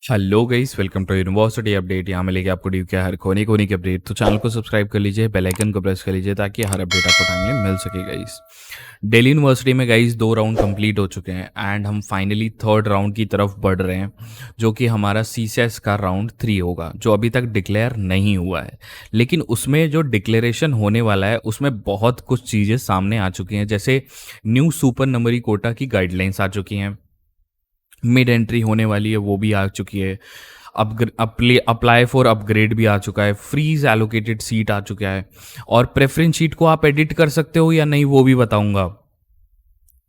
Hello guys, welcome to university update. यहाँ मिलेगी आपको ड्यू के हर कोने कोने की अपडेट। तो चैनल को सब्सक्राइब कर लीजिए, बेल आइकन को प्रेस कर लीजिए ताकि हर अपडेट आपको टाइमली मिल सके गाइस। दिल्ली यूनिवर्सिटी में गाइस 2 राउंड कंप्लीट हो चुके हैं एंड हम फाइनली थर्ड राउंड की तरफ बढ़ रहे हैं, जो कि हमारा सीसेस का राउंड 3 होगा, जो अभी तक डिक्लेयर नहीं हुआ है। लेकिन उसमें जो डिक्लेरेशन होने वाला है उसमें बहुत कुछ चीज़ें सामने आ चुकी हैं, जैसे न्यू सुपर नंबरी कोटा की गाइडलाइंस आ चुकी हैं, मिड एंट्री होने वाली है वो भी आ चुकी है, अप्लाई फॉर अपग्रेड भी आ चुका है, फ्रीज एलोकेटेड सीट आ चुका है, और प्रेफरेंस शीट को आप एडिट कर सकते हो या नहीं वो भी बताऊंगा,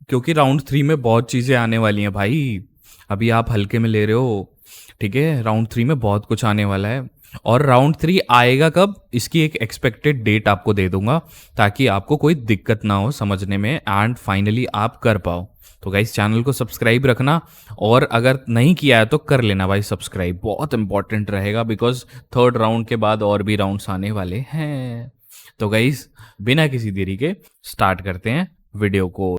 क्योंकि राउंड 3 में बहुत चीज़ें आने वाली हैं भाई। अभी आप हल्के में ले रहे हो, ठीक है। राउंड 3 में बहुत कुछ आने वाला है, और राउंड 3 आएगा कब, इसकी एक एक्सपेक्टेड डेट आपको दे दूंगा ताकि आपको कोई दिक्कत ना हो समझने में एंड फाइनली आप कर पाओ। तो गाइस चैनल को सब्सक्राइब रखना, और अगर नहीं किया है तो कर लेना भाई सब्सक्राइब, बहुत इंपॉर्टेंट रहेगा बिकॉज थर्ड राउंड के बाद और भी राउंड्स आने वाले हैं। तो गाइस बिना किसी देरी के स्टार्ट करते हैं वीडियो को।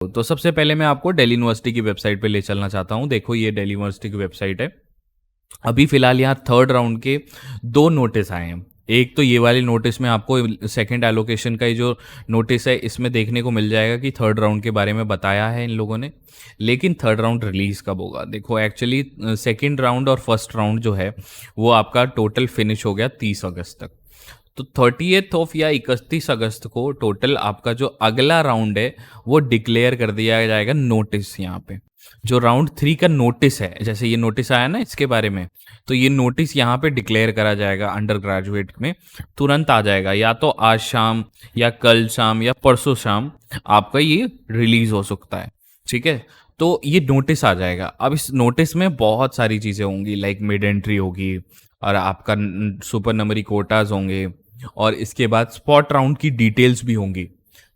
तो सबसे पहले मैं आपको दिल्ली यूनिवर्सिटी की वेबसाइट पे ले चलना चाहता हूँ। देखो ये दिल्ली यूनिवर्सिटी की वेबसाइट है। अभी फिलहाल यहाँ थर्ड राउंड के 2 नोटिस आए हैं। एक तो ये वाले नोटिस में आपको सेकंड एलोकेशन का ही जो नोटिस है इसमें देखने को मिल जाएगा कि थर्ड राउंड के बारे में बताया है इन लोगों ने, लेकिन थर्ड राउंड रिलीज कब होगा। देखो एक्चुअली सेकंड राउंड और फर्स्ट राउंड जो है वो आपका टोटल फिनिश हो गया 30 अगस्त तक। तो 30th ऑफ या 31 अगस्त को टोटल आपका जो अगला राउंड है वो डिक्लेयर कर दिया जाएगा। नोटिस यहाँ पे जो राउंड 3 का नोटिस है, जैसे ये नोटिस आया ना इसके बारे में, तो ये नोटिस यहाँ पे डिक्लेयर करा जाएगा अंडर ग्रेजुएट में, तुरंत आ जाएगा, या तो आज शाम या कल शाम या परसों शाम आपका ये रिलीज हो सकता है, ठीक है। तो ये नोटिस आ जाएगा। अब इस नोटिस में बहुत सारी चीज़ें होंगी, लाइक मिड एंट्री होगी, और आपका सुपर नंबरी कोटाज होंगे, और इसके बाद स्पॉट राउंड की डिटेल्स भी होंगी।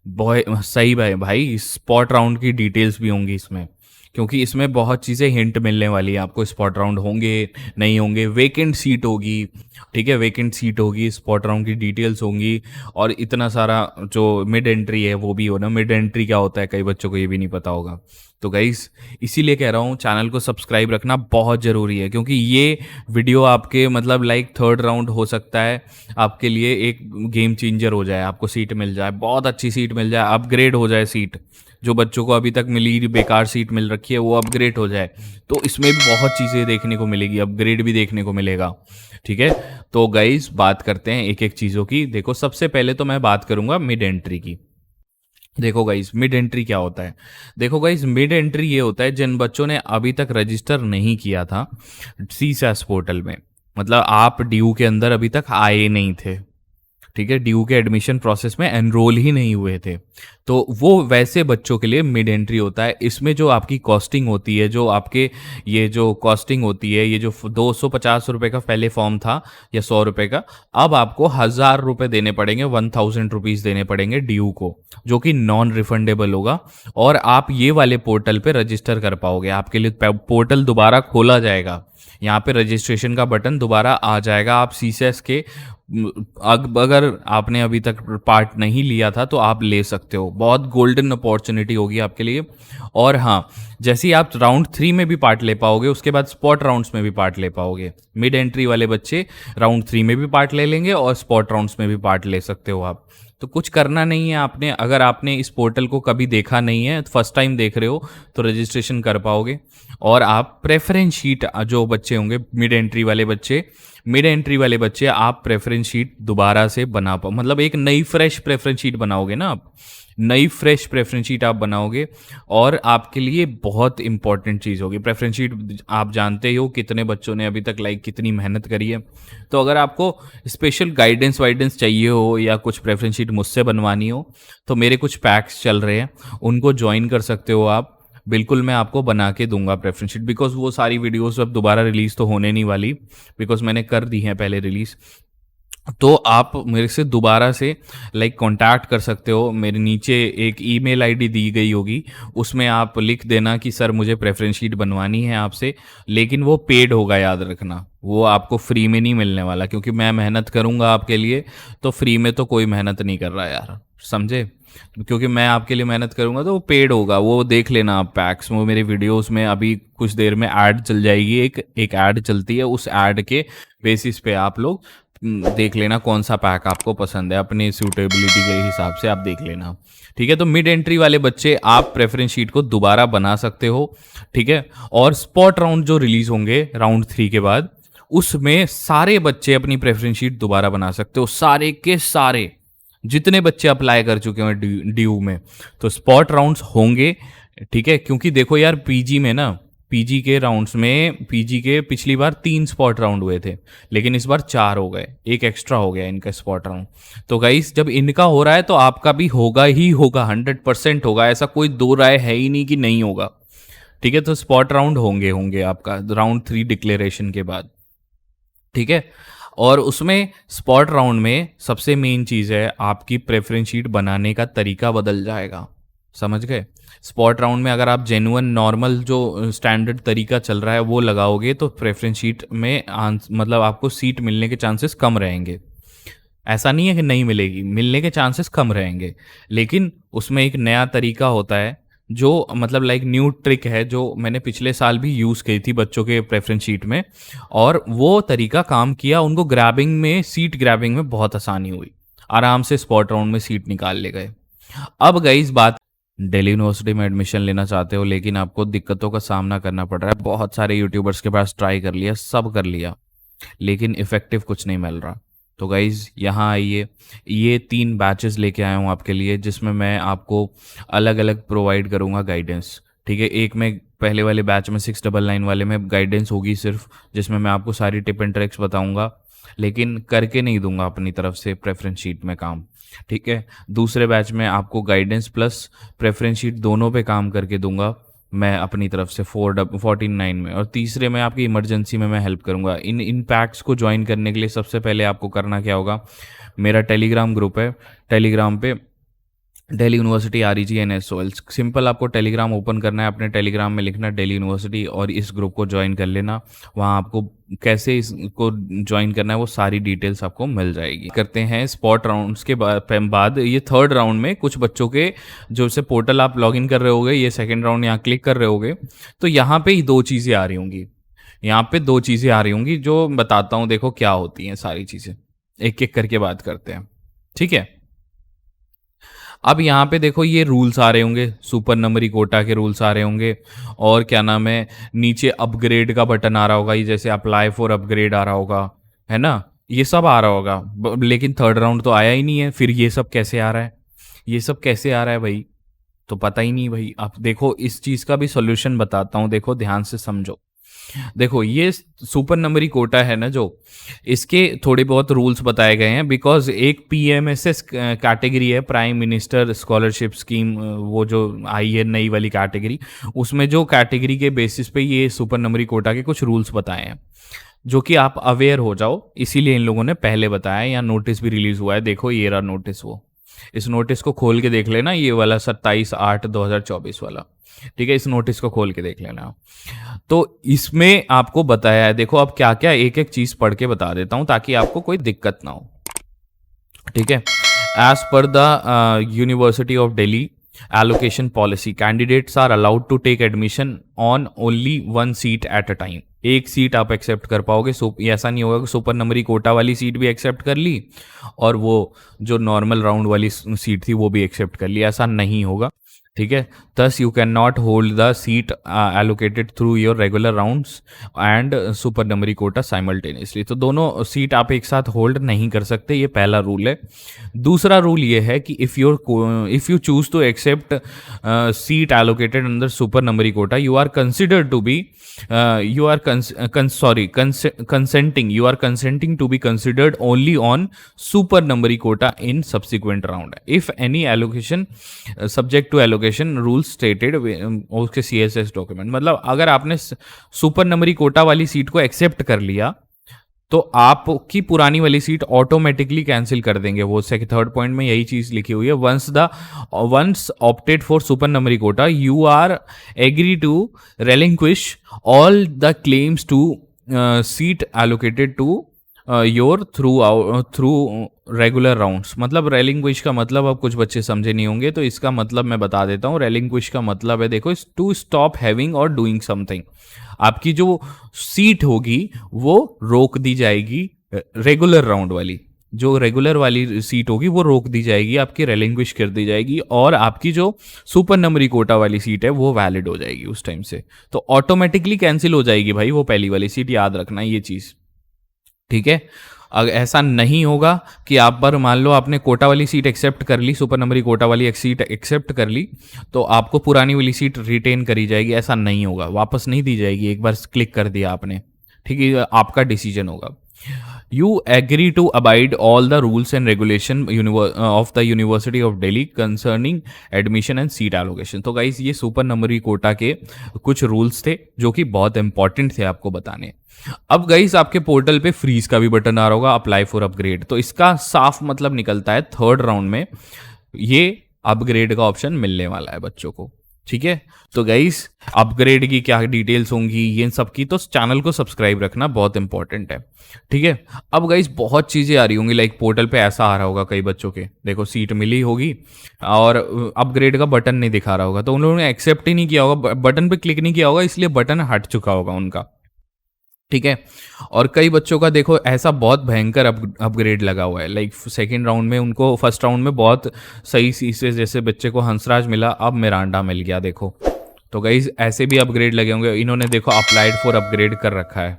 बहुत सही भाई स्पॉट राउंड की डिटेल्स भी होंगी इसमें, क्योंकि इसमें बहुत चीज़ें हिंट मिलने वाली है आपको। स्पॉट राउंड होंगे नहीं होंगे, वेकेंट सीट होगी, ठीक है, वेकेंट सीट होगी, स्पॉट राउंड की डिटेल्स होंगी, और इतना सारा जो मिड एंट्री है वो भी हो ना। मिड एंट्री क्या होता है कई बच्चों को ये भी नहीं पता होगा। तो गाइस इसीलिए कह रहा हूँ चैनल को सब्सक्राइब रखना बहुत ज़रूरी है, क्योंकि ये वीडियो आपके मतलब लाइक थर्ड राउंड हो सकता है आपके लिए एक गेम चेंजर हो जाए, आपको सीट मिल जाए, बहुत अच्छी सीट मिल जाए, अपग्रेड हो जाए सीट, जो बच्चों को अभी तक मिली बेकार सीट मिल रखी है वो अपग्रेड हो जाए। तो इसमें भी बहुत चीज़ें देखने को मिलेगी, अपग्रेड भी देखने को मिलेगा, ठीक है। तो गाइस बात करते हैं एक एक चीज़ों की। देखो सबसे पहले तो मैं बात करूंगा मिड एंट्री की। देखो गाइस मिड एंट्री क्या होता है। देखो गाइस मिड एंट्री ये होता है जिन बच्चों ने अभी तक रजिस्टर नहीं किया था सीसैस पोर्टल में, मतलब आप ड्यू के अंदर अभी तक आए नहीं थे, ठीक है, ड्यू के एडमिशन प्रोसेस में एनरोल ही नहीं हुए थे, तो वो वैसे बच्चों के लिए मिड एंट्री होता है। इसमें जो आपकी कॉस्टिंग होती है, जो आपके ये जो कॉस्टिंग होती है, ये जो 250 रुपये का पहले फॉर्म था या 100 रुपये का, अब आपको 1000 रुपये देने पड़ेंगे, 1000 रुपीज़ देने पड़ेंगे ड्यू को, जो कि नॉन रिफंडेबल होगा। और आप ये वाले पोर्टल पे रजिस्टर कर पाओगे, आपके लिए पोर्टल दोबारा खोला जाएगा, यहाँ पे रजिस्ट्रेशन का बटन दोबारा आ जाएगा। आप सीसेस के अगर आपने अभी तक पार्ट नहीं लिया था तो आप ले सकते हो, बहुत गोल्डन अपॉर्चुनिटी होगी आपके लिए। और हाँ, जैसे ही आप राउंड 3 में भी पार्ट ले पाओगे उसके बाद स्पॉट राउंड्स में भी पार्ट ले पाओगे। मिड एंट्री वाले बच्चे राउंड 3 में भी पार्ट ले लेंगे और स्पॉट राउंड्स में भी पार्ट ले सकते हो आप। तो कुछ करना नहीं है आपने, अगर आपने इस पोर्टल को कभी देखा नहीं है, फर्स्ट टाइम देख रहे हो, तो रजिस्ट्रेशन कर पाओगे। और आप प्रेफरेंस शीट जो बच्चे होंगे मिड एंट्री वाले बच्चे आप प्रेफरेंस शीट दोबारा से बना पाओ, मतलब एक नई फ्रेश प्रेफरेंस शीट बनाओगे ना आप, नई फ्रेश प्रेफरेंस शीट आप बनाओगे, और आपके लिए बहुत इंपॉर्टेंट चीज़ होगी प्रेफरेंस शीट। आप जानते ही हो कितने बच्चों ने अभी तक कितनी मेहनत करी है। तो अगर आपको स्पेशल गाइडेंस वाइडेंस चाहिए हो या कुछ प्रेफरेंस शीट मुझसे बनवानी हो तो मेरे कुछ पैक्स चल रहे हैं, उनको ज्वाइन कर सकते हो आप। बिल्कुल मैं आपको बना के दूंगा प्रेफरेंस शीट, बिकॉज वो सारी वीडियोस अब दोबारा रिलीज़ तो होने नहीं वाली, बिकॉज मैंने कर दी हैं पहले रिलीज़। तो आप मेरे से दोबारा से कांटेक्ट कर सकते हो, मेरे नीचे एक ईमेल आईडी दी गई होगी, उसमें आप लिख देना कि सर मुझे प्रेफरेंस शीट बनवानी है आपसे, लेकिन वो पेड होगा, याद रखना, वो आपको फ्री में नहीं मिलने वाला, क्योंकि मैं मेहनत करूंगा आपके लिए, तो फ्री में तो कोई मेहनत नहीं कर रहा यार, समझे। क्योंकि मैं आपके लिए मेहनत करूंगा तो वो पेड होगा, वो देख लेना आप पैक्स, वो मेरे वीडियोस में अभी कुछ देर में ऐड चल जाएगी, एक ऐड चलती है, उस ऐड के बेसिस पे आप लोग देख लेना कौन सा पैक आपको पसंद है, अपनी सूटेबिलिटी के हिसाब से आप देख लेना। ठीक है, तो मिड एंट्री वाले बच्चे आप प्रेफरेंस शीट को दोबारा बना सकते हो। ठीक है, और स्पॉट राउंड जो रिलीज होंगे राउंड 3 के बाद, उसमें सारे बच्चे अपनी प्रेफरेंस शीट दोबारा बना सकते हो, सारे के सारे जितने बच्चे अप्लाई कर चुके हैं ड्यू में, तो स्पॉट राउंड्स होंगे। ठीक है, क्योंकि देखो यार पीजी में ना, पीजी के राउंड्स में, पीजी के पिछली बार 3 स्पॉट राउंड हुए थे, लेकिन इस बार 4 हो गए, एक एक्स्ट्रा हो गया इनका स्पॉट राउंड। तो गाइस जब इनका हो रहा है तो आपका भी होगा ही होगा, 100% होगा, ऐसा कोई दो राय है ही नहीं कि नहीं होगा। ठीक है, तो स्पॉट राउंड होंगे होंगे आपका राउंड 3 डिक्लेरेशन के बाद। ठीक है, और उसमें स्पॉट राउंड में सबसे मेन चीज़ है आपकी प्रेफरेंस शीट बनाने का तरीका बदल जाएगा, समझ गए। स्पॉट राउंड में अगर आप जेन्युइन नॉर्मल जो स्टैंडर्ड तरीका चल रहा है वो लगाओगे तो प्रेफरेंस शीट में मतलब आपको सीट मिलने के चांसेस कम रहेंगे। ऐसा नहीं है कि नहीं मिलेगी, मिलने के चांसेस कम रहेंगे, लेकिन उसमें एक नया तरीका होता है जो मतलब लाइक न्यू ट्रिक है, जो मैंने पिछले साल भी यूज़ की थी बच्चों के प्रेफरेंस शीट में, और वो तरीका काम किया, उनको ग्रैबिंग में, सीट ग्रैबिंग में बहुत आसानी हुई, आराम से स्पॉट राउंड में सीट निकाल ले गए। अब गई इस बात, दिल्ली यूनिवर्सिटी में एडमिशन लेना चाहते हो लेकिन आपको दिक्कतों का सामना करना पड़ रहा है, बहुत सारे यूट्यूबर्स के पास ट्राई कर लिया, सब कर लिया, लेकिन इफेक्टिव कुछ नहीं मिल रहा। तो गाइज़ यहाँ आइए, ये 3 बैचेस लेके आया हूँ आपके लिए, जिसमें मैं आपको अलग अलग प्रोवाइड करूँगा गाइडेंस। ठीक है, एक में पहले वाले बैच में 699 वाले में गाइडेंस होगी सिर्फ, जिसमें मैं आपको सारी टिप एंड ट्रिक्स बताऊँगा, लेकिन करके नहीं दूंगा अपनी तरफ से प्रेफरेंस शीट में काम। ठीक है, दूसरे बैच में आपको गाइडेंस प्लस प्रेफरेंस शीट दोनों पे काम करके दूंगा मैं अपनी तरफ से 49 में, और तीसरे में आपकी इमरजेंसी में मैं हेल्प करूंगा। इन पैक्स को ज्वाइन करने के लिए सबसे पहले आपको करना क्या होगा, मेरा टेलीग्राम ग्रुप है, टेलीग्राम पे दिल्ली यूनिवर्सिटी REGNSOL, सिंपल आपको टेलीग्राम ओपन करना है, अपने टेलीग्राम में लिखना दिल्ली यूनिवर्सिटी और इस ग्रुप को ज्वाइन कर लेना। वहाँ आपको कैसे इसको ज्वाइन करना है वो सारी डिटेल्स आपको मिल जाएगी। करते हैं स्पॉट राउंड्स के बाद ये थर्ड राउंड में कुछ बच्चों के जो से पोर्टल आप लॉगिन कर रहे होगे, ये सेकेंड राउंड यहाँ क्लिक कर रहे होगे, तो यहाँ पे ही 2 चीज़ें आ रही होंगी, यहाँ पे 2 चीज़ें आ रही होंगी जो बताता हूँ, देखो क्या होती हैं सारी चीज़ें, एक एक करके बात करते हैं। ठीक है, अब यहाँ पे देखो ये रूल्स आ रहे होंगे, सुपर नंबरी कोटा के रूल्स आ रहे होंगे, और क्या नाम है, नीचे अपग्रेड का बटन आ रहा होगा, ये जैसे अप्लाई फॉर अपग्रेड आ रहा होगा, है ना, ये सब आ रहा होगा, लेकिन थर्ड राउंड तो आया ही नहीं है, फिर ये सब कैसे आ रहा है, ये सब कैसे आ रहा है भाई, तो पता ही नहीं भाई। आप देखो इस चीज़ का भी सॉल्यूशन बताता हूँ, देखो ध्यान से समझो। देखो ये सुपर नंबरी कोटा है ना, जो इसके थोड़े बहुत रूल्स बताए गए हैं, बिकॉज एक PMSS कैटेगरी है, प्राइम मिनिस्टर स्कॉलरशिप स्कीम, वो जो आई है नई वाली कैटेगरी, उसमें जो कैटेगरी के बेसिस पे ये सुपर नंबरी कोटा के कुछ रूल्स बताए हैं, जो कि आप अवेयर हो जाओ, इसीलिए इन लोगों ने पहले बताया। यहाँ नोटिस भी रिलीज हुआ है, देखो ये रहा नोटिस, वो इस नोटिस को खोल के देख लेना, ये वाला 27/8/2024 वाला। ठीक है, इस नोटिस को खोल के देख लेना। तो इसमें आपको बताया है, देखो अब क्या क्या, एक एक चीज पढ़ के बता देता हूं ताकि आपको कोई दिक्कत ना हो। ठीक है, as per the University of Delhi allocation policy, candidates are allowed to take admission on only 1 seat at a time। एक सीट आप एक्सेप्ट कर पाओगे, ऐसा नहीं होगा कि सुपर नंबरी कोटा वाली सीट भी एक्सेप्ट कर ली और वो जो नॉर्मल राउंड वाली सीट थी वो भी एक्सेप्ट कर ली, ऐसा नहीं होगा। ठीक है, thus you cannot hold the seat allocated through your regular rounds and super numerary quota simultaneously। तो दोनों सीट आप एक साथ होल्ड नहीं कर सकते, ये पहला रूल है। दूसरा रूल ये है कि if you choose to accept seat allocated under super numerary quota, you are considered to be consenting to be considered only on super numerary quota in subsequent round। If any allocation subject to allocation rules stated उसके CSS document, मतलब अगर आपने super नंबरी कोटा वाली seat को accept कर लिया तो आपकी पुरानी वाली सीट ऑटोमेटिकली कैंसिल कर देंगे। वो थर्ड पॉइंट में यही चीज लिखी हुई है, once opted for supernumerary quota you are agree to relinquish all the claims to seat allocated to your through regular rounds. मतलब रेलिंग्विश का मतलब अब कुछ बच्चे समझे नहीं होंगे, तो इसका मतलब मैं बता देता हूँ। रेलिंग्विश का मतलब है, देखो, टू स्टॉप हैविंग और डूइंग समथिंग। आपकी जो सीट होगी वो रोक दी जाएगी, रेगुलर राउंड वाली, जो रेगुलर वाली सीट होगी वो रोक दी जाएगी, आपकी रेलिंग्विश कर दी जाएगी, और आपकी जो सुपर नंबरी कोटा वाली सीट है वो वैलिड हो जाएगी उस टाइम से। तो ऑटोमेटिकली कैंसिल हो जाएगी भाई वो पहली वाली सीट, याद रखना ये चीज़, ठीक है। अगर ऐसा नहीं होगा कि आप पर मान लो आपने कोटा वाली सीट एक्सेप्ट कर ली, सुपर नंबरी कोटा वाली एक सीट एक्सेप्ट कर ली, तो आपको पुरानी वाली सीट रिटेन करी जाएगी, ऐसा नहीं होगा, वापस नहीं दी जाएगी। एक बार क्लिक कर दिया आपने, ठीक है, आपका डिसीजन होगा। You agree to abide all the rules and regulation of the University of Delhi concerning admission and seat allocation। तो गाइस ये सुपर नंबरी कोटा के कुछ रूल्स थे जो कि बहुत इंपॉर्टेंट थे आपको बताने। अब गाइस आपके पोर्टल पे फ्रीज का भी बटन आ रहा होगा, अप्लाई फॉर अपग्रेड, तो इसका साफ मतलब निकलता है थर्ड राउंड में ये अपग्रेड का ऑप्शन मिलने वाला है बच्चों को, ठीक है। तो गाइस अपग्रेड की क्या डिटेल्स होंगी ये सब की, तो चैनल को सब्सक्राइब रखना बहुत इंपॉर्टेंट है, ठीक है। अब गाइस बहुत चीज़ें आ रही होंगी, लाइक पोर्टल पे ऐसा आ रहा होगा कई बच्चों के, देखो सीट मिली होगी और अपग्रेड का बटन नहीं दिखा रहा होगा, तो उन लोगों ने एक्सेप्ट ही नहीं किया होगा, बटन पे क्लिक नहीं किया होगा, इसलिए बटन हट चुका होगा उनका, ठीक है। और कई बच्चों का देखो ऐसा बहुत भयंकर अपग्रेड लगा हुआ है, लाइक सेकेंड राउंड में उनको फर्स्ट राउंड में बहुत सही से, जैसे बच्चे को हंसराज मिला, अब मिरांडा मिल गया, देखो। तो गाइस ऐसे भी अपग्रेड लगे होंगे, इन्होंने देखो अप्लाइड फॉर अपग्रेड कर रखा है,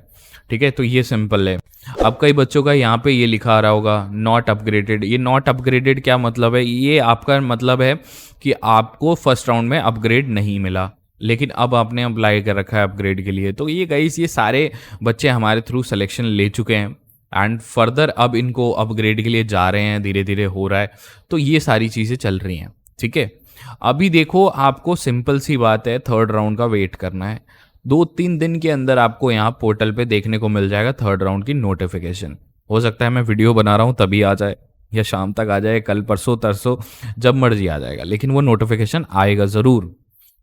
ठीक है। तो ये सिंपल है। अब कई बच्चों का यहाँ पे ये लिखा आ रहा होगा नॉट अपग्रेडेड। ये नॉट अपग्रेडेड क्या मतलब है? ये आपका मतलब है कि आपको फर्स्ट राउंड में अपग्रेड नहीं मिला, लेकिन अब आपने अप्लाई कर रखा है अपग्रेड के लिए। तो ये गाइस ये सारे बच्चे हमारे थ्रू सिलेक्शन ले चुके हैं एंड फर्दर अब इनको अपग्रेड के लिए जा रहे हैं, धीरे धीरे हो रहा है। तो ये सारी चीज़ें चल रही हैं, ठीक है। अभी देखो आपको सिंपल सी बात है, थर्ड राउंड का वेट करना है। 2-3 दिन के अंदर आपको यहाँ पोर्टल पे देखने को मिल जाएगा थर्ड राउंड की नोटिफिकेशन। हो सकता है मैं वीडियो बना रहा हूँ तभी आ जाए, या शाम तक आ जाए, कल परसों तरसों, जब मर्जी आ जाएगा, लेकिन वो नोटिफिकेशन आएगा ज़रूर,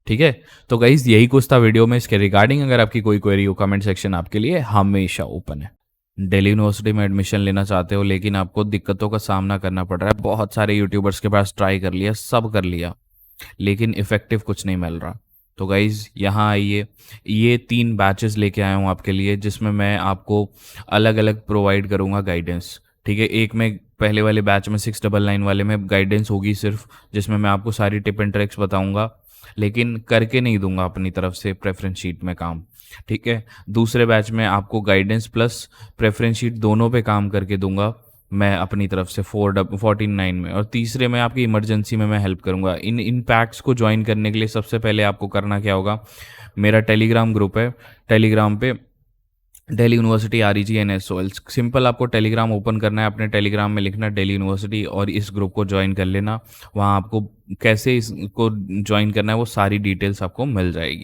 ठीक है। तो गाइज यही कुछ था वीडियो में इसके रिगार्डिंग। अगर आपकी कोई क्वेरी हो, कमेंट सेक्शन आपके लिए हमेशा ओपन है। दिल्ली यूनिवर्सिटी में एडमिशन लेना चाहते हो लेकिन आपको दिक्कतों का सामना करना पड़ रहा है, बहुत सारे यूट्यूबर्स के पास ट्राई कर लिया, सब कर लिया, लेकिन इफेक्टिव कुछ नहीं मिल रहा, तो गाइज़ यहाँ आइए। ये 3 बैचेस लेके आया हूँ आपके लिए, जिसमें मैं आपको अलग अलग प्रोवाइड करूँगा गाइडेंस, ठीक है। एक में पहले वाले बैच में 699 वाले में गाइडेंस होगी सिर्फ, जिसमें मैं आपको सारी टिप एंड ट्रिक्स बताऊँगा, लेकिन करके नहीं दूंगा अपनी तरफ से प्रेफरेंस शीट में काम, ठीक है। दूसरे बैच में आपको गाइडेंस प्लस प्रेफरेंस शीट दोनों पे काम करके दूंगा मैं अपनी तरफ से 49 में, और तीसरे में आपकी इमरजेंसी में मैं हेल्प करूंगा। इन पैक्स को ज्वाइन करने के लिए सबसे पहले आपको करना क्या होगा, मेरा टेलीग्राम ग्रुप है, टेलीग्राम पे दिल्ली यूनिवर्सिटी REGNSOL, सिंपल आपको टेलीग्राम ओपन करना है, अपने टेलीग्राम में लिखना दिल्ली यूनिवर्सिटी और इस ग्रुप को ज्वाइन कर लेना। वहाँ आपको कैसे इसको ज्वाइन करना है वो सारी डिटेल्स आपको मिल जाएगी।